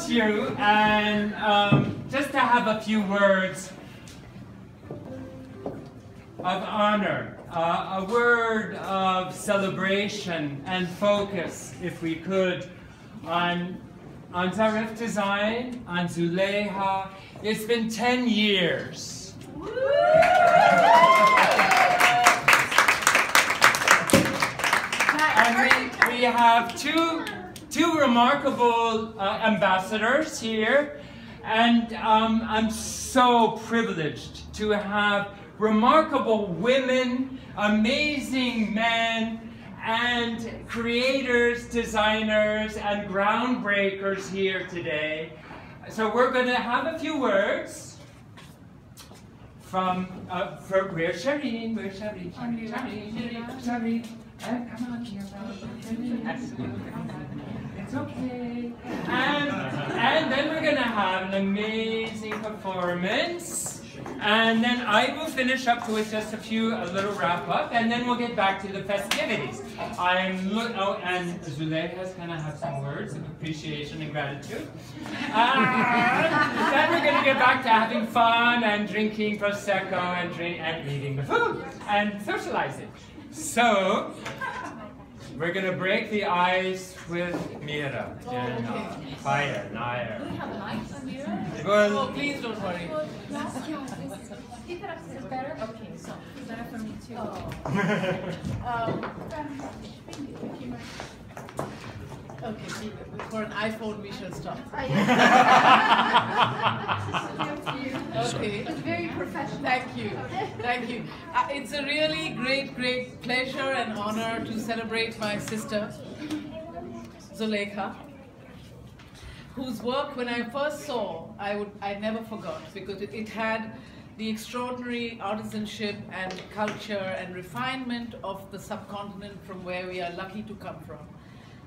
to you and just to have a few words of honor, a word of celebration and focus, if we could, on Zarif design, on Zolaykha. It's been 10 years. And we have two remarkable ambassadors here, and I'm so privileged to have remarkable women, amazing men, and creators, designers, and groundbreakers here today. So we're going to have a few words from, where's Shirin? Where's Shirin? Shirin. Come on here, it's okay. And then we're going to have an amazing performance. And then I will finish up with just a little wrap up, and then we'll get back to the festivities. And Zolaykha's going to have some words of appreciation and gratitude. Then we're going to get back to having fun and drinking Prosecco and eating the food and socializing. So, we're going to break the ice with Mira. Fire, Nair. Do we have lights on Mira? Well, Oh, please don't worry. Keep it up, is it better? Okay, so better for me too. Okay, for an iPhone we shall stop. Okay. It's very professional. Thank you. Thank you. It's a really great pleasure and honor to celebrate my sister, Zolaykha, whose work when I first saw, I never forgot, because it had the extraordinary artisanship and culture and refinement of the subcontinent from where we are lucky to come from.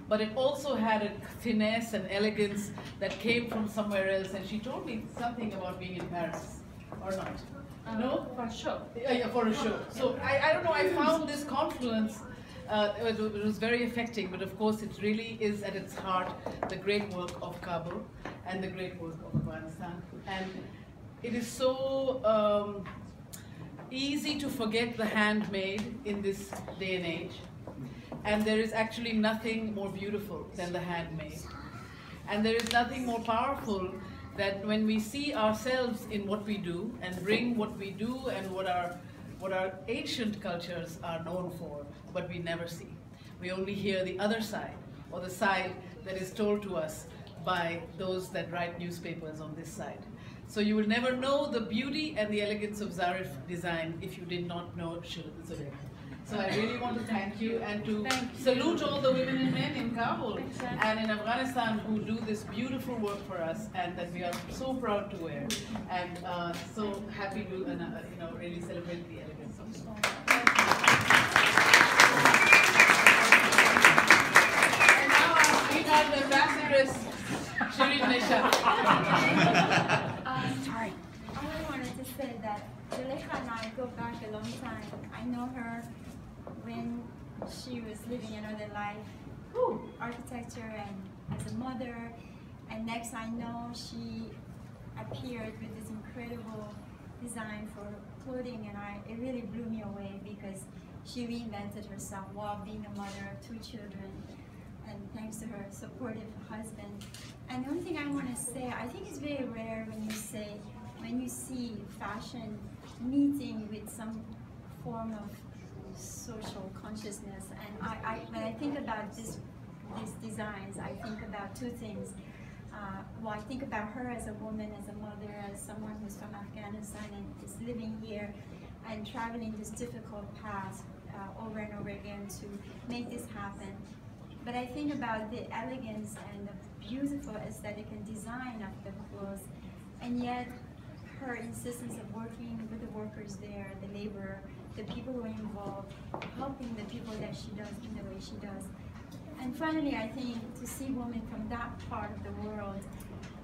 But it also had a finesse and elegance that came from somewhere else, and she told me something about being in Paris, or not? No? For a show. Yeah, for a show. So I don't know, I found this confluence, it was very affecting, but of course it really is at its heart the great work of Kabul and the great work of Afghanistan. And it is so easy to forget the handmade in this day and age. And there is actually nothing more beautiful than the handmade. And there is nothing more powerful that when we see ourselves in what we do and bring what we do and what our ancient cultures are known for, but we never see. We only hear the other side, or the side that is told to us by those that write newspapers on this side. So you will never know the beauty and the elegance of Zarif design if you did not know Zolaykha. So I really want to thank you and to salute all the women and men in Kabul and in Afghanistan who do this beautiful work for us and that we are so proud to wear, and so happy to really celebrate the elegance of it. And now our sweetheart ambassadress, Shirin Neshat. Sorry. I wanted to say that Zolaykha and I go back a long time. I know her when she was living another life, architecture and as a mother, and next I know she appeared with this incredible design for clothing, and it really blew me away because she reinvented herself while being a mother of 2 children, and thanks to her supportive husband. And the only thing I want to say, I think it's very rare when you see fashion meeting with some form of social consciousness. And when I think about these designs, I think about 2 things. Well, I think about her as a woman, as a mother, as someone who's from Afghanistan and is living here and traveling this difficult path over and over again to make this happen. But I think about the elegance and the beautiful aesthetic and design of the clothes, and yet her insistence of working with the workers there, the labor, the people who are involved, helping the people that she does in the way she does. And finally, I think to see women from that part of the world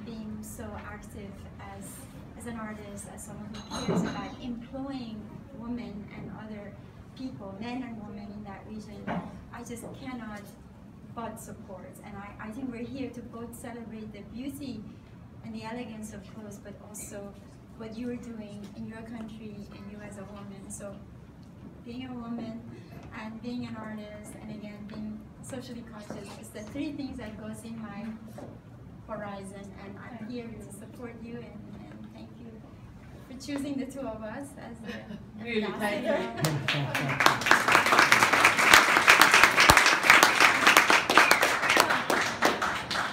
being so active as an artist, as someone who cares about employing women and other people, men and women in that region, I just cannot both supports. And I think we're here to both celebrate the beauty and the elegance of clothes, but also what you're doing in your country and you as a woman. So being a woman and being an artist, and again, being socially conscious is the three things that goes in my horizon, and I'm here to support you, and thank you for choosing the two of us as the Really, thank you.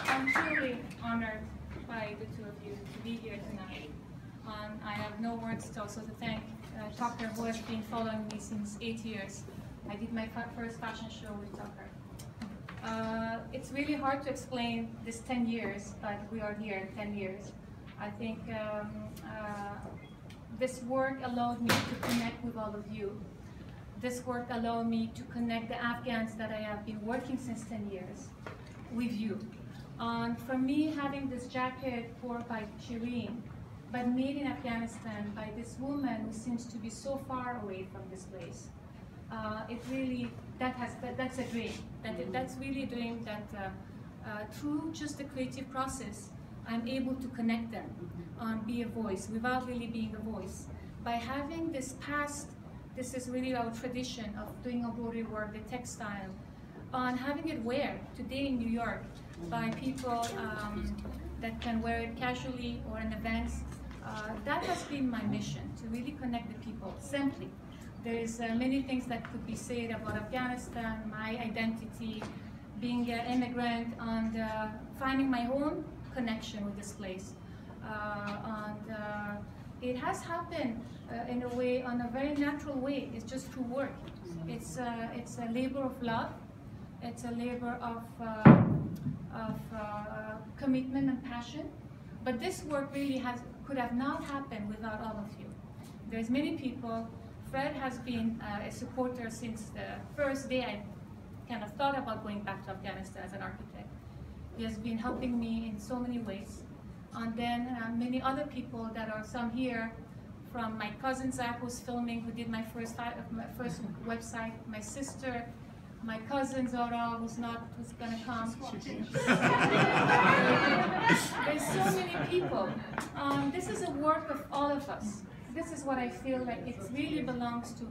I'm truly honored by the two of you to be here tonight. I have no words to also to thank Tucker, who has been following me since 8 years. I did my first fashion show with Tucker. It's really hard to explain this 10 years, but we are here 10 years. I think this work allowed me to connect with all of you. This work allowed me to connect the Afghans that I have been working since 10 years with you. For me, having this jacket worn by Shirin, but made in Afghanistan by this woman who seems to be so far away from this place, it really, that's a dream. That's really a dream that through just the creative process, I'm able to connect them, be a voice, without really being a voice. By having this past, this is really our tradition of doing embroidery work, the textile, on having it wear today in New York by people that can wear it casually or in events. That has been my mission, to really connect the people, simply. There's many things that could be said about Afghanistan, my identity, being an immigrant, and finding my own connection with this place. It has happened in a way, on a very natural way. It's just through work. It's a labor of love. It's a labor of commitment and passion. But this work really could have not happened without all of you. There's many people. Fred has been a supporter since the first day I kind of thought about going back to Afghanistan as an architect. He has been helping me in so many ways. And then many other people that are some here, from my cousin Zach, who's filming, who did my first website, my sister, my cousin Zora, who's gonna come. There's so many people. This is a work of all of us. This is what I feel like it really belongs to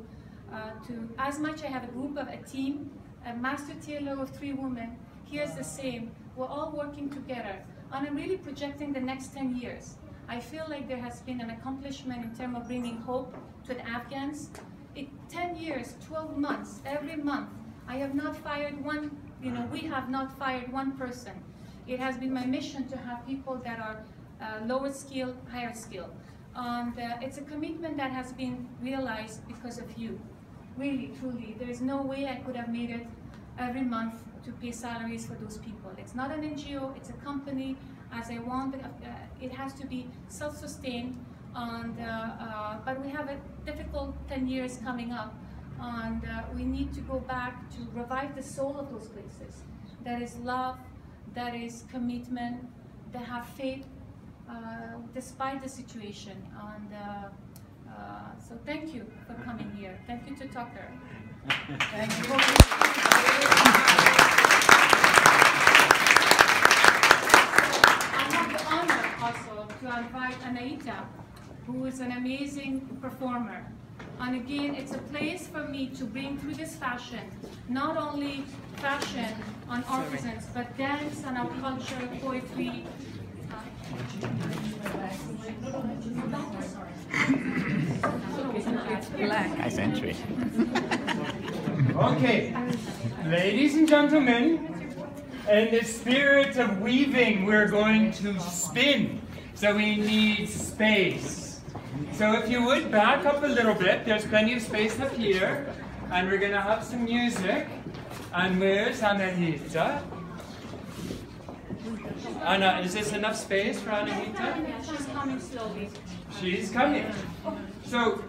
as much I have a team, a master tailor of 3 women. Here's the same. We're all working together, and I'm really projecting the next 10 years. I feel like there has been an accomplishment in terms of bringing hope to the Afghans. 10 years, 12 months, every month, I have not fired one, we have not fired one person. It has been my mission to have people that are lower skill, higher skill. And it's a commitment that has been realized because of you. Really, truly, there is no way I could have made it every month to pay salaries for those people. It's not an NGO, it's a company. As I want, it has to be self-sustained. And but we have a difficult 10 years coming up, and we need to go back to revive the soul of those places. That is love, that is commitment, that have faith despite the situation. And so thank you for coming here. Thank you to Tucker. Thank you. I have the honor also to invite Anaita, who is an amazing performer. And again, it's a place for me to bring through this fashion, not only fashion on artisans, but dance and our culture, poetry. Nice entry. Okay, ladies and gentlemen, in the spirit of weaving, we're going to spin. So we need space. So if you would back up a little bit, there's plenty of space up here, and we're going to have some music. And where's Anahita? Anna, is this enough space for Anahita? Yeah, she's coming slowly. She's coming. So